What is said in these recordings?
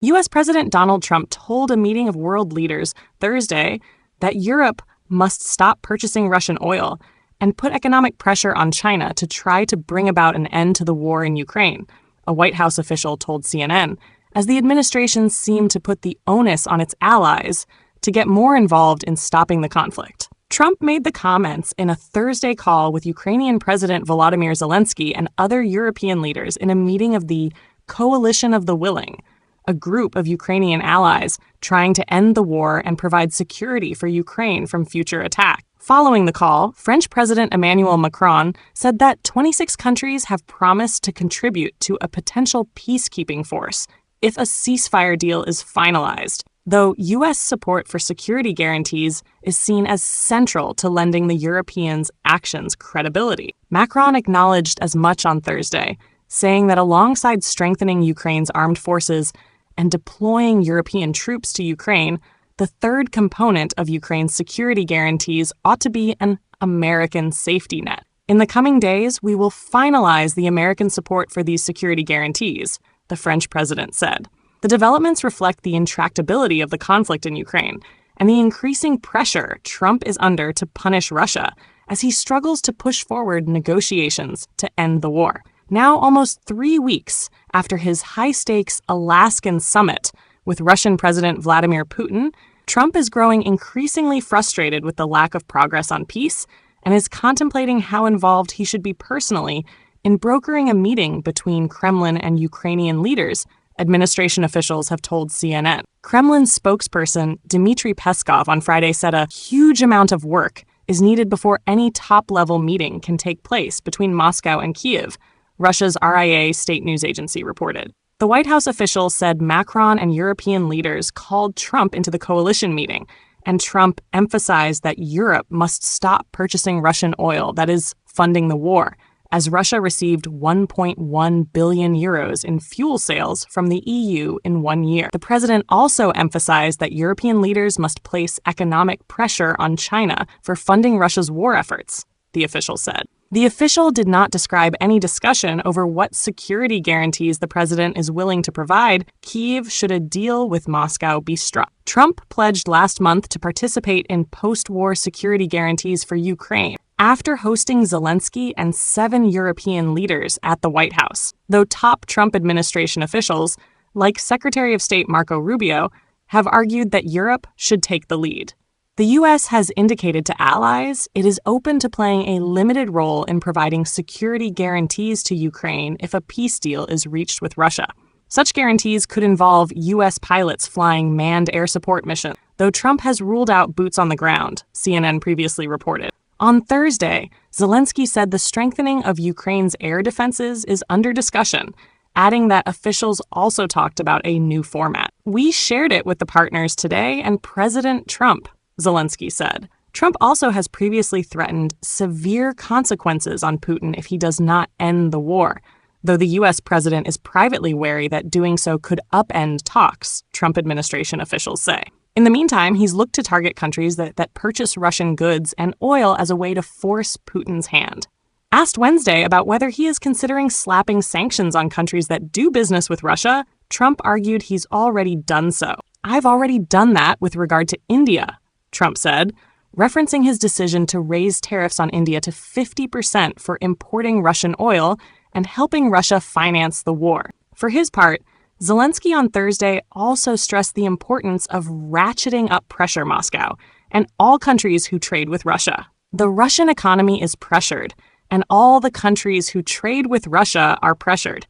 U.S. President Donald Trump told a meeting of world leaders Thursday that Europe must stop purchasing Russian oil and put economic pressure on China to try to bring about an end to the war in Ukraine, a White House official told CNN, as the administration seemed to put the onus on its allies to get more involved in stopping the conflict. Trump made the comments in a Thursday call with Ukrainian President Volodymyr Zelensky and other European leaders in a meeting of the Coalition of the Willing, a group of Ukrainian allies trying to end the war and provide security for Ukraine from future attack. Following the call, French President Emmanuel Macron said that 26 countries have promised to contribute to a potential peacekeeping force if a ceasefire deal is finalized, though U.S. support for security guarantees is seen as central to lending the Europeans' actions credibility. Macron acknowledged as much on Thursday, saying that alongside strengthening Ukraine's armed forces and deploying European troops to Ukraine, the third component of Ukraine's security guarantees ought to be an American safety net. In the coming days, we will finalize the American support for these security guarantees, the French president said. The developments reflect the intractability of the conflict in Ukraine and the increasing pressure Trump is under to punish Russia as he struggles to push forward negotiations to end the war. Now, almost 3 weeks after his high-stakes Alaskan summit with Russian President Vladimir Putin, Trump is growing increasingly frustrated with the lack of progress on peace and is contemplating how involved he should be personally in brokering a meeting between Kremlin and Ukrainian leaders, administration officials have told CNN. Kremlin's spokesperson Dmitry Peskov on Friday said a huge amount of work is needed before any top-level meeting can take place between Moscow and Kyiv, Russia's RIA state news agency reported. The White House official said Macron and European leaders called Trump into the coalition meeting, and Trump emphasized that Europe must stop purchasing Russian oil that is funding the war, as Russia received 1.1 billion euros in fuel sales from the EU in 1 year. The president also emphasized that European leaders must place economic pressure on China for funding Russia's war efforts, the official said. The official did not describe any discussion over what security guarantees the president is willing to provide Kyiv should a deal with Moscow be struck. Trump pledged last month to participate in post-war security guarantees for Ukraine after hosting Zelensky and 7 European leaders at the White House, though top Trump administration officials, like Secretary of State Marco Rubio, have argued that Europe should take the lead. The U.S. has indicated to allies it is open to playing a limited role in providing security guarantees to Ukraine if a peace deal is reached with Russia. Such guarantees could involve U.S. pilots flying manned air support missions, though Trump has ruled out boots on the ground, CNN previously reported. On Thursday, Zelensky said the strengthening of Ukraine's air defenses is under discussion, adding that officials also talked about a new format. "We shared it with the partners today and President Trump," Zelensky said. Trump also has previously threatened severe consequences on Putin if he does not end the war, though the U.S. president is privately wary that doing so could upend talks, Trump administration officials say. In the meantime, he's looked to target countries that purchase Russian goods and oil as a way to force Putin's hand. Asked Wednesday about whether he is considering slapping sanctions on countries that do business with Russia, Trump argued he's already done so. "I've already done that with regard to India," Trump said, referencing his decision to raise tariffs on India to 50% for importing Russian oil and helping Russia finance the war. For his part, Zelensky on Thursday also stressed the importance of ratcheting up pressure Moscow and all countries who trade with Russia. "The Russian economy is pressured, and all the countries who trade with Russia are pressured,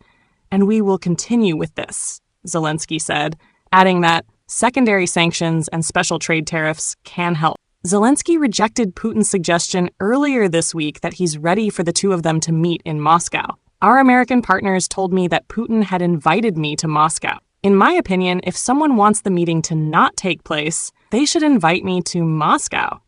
and we will continue with this," Zelensky said, adding that secondary sanctions and special trade tariffs can help. Zelensky rejected Putin's suggestion earlier this week that he's ready for the two of them to meet in Moscow. "Our American partners told me that Putin had invited me to Moscow. In my opinion, if someone wants the meeting to not take place, they should invite me to Moscow,"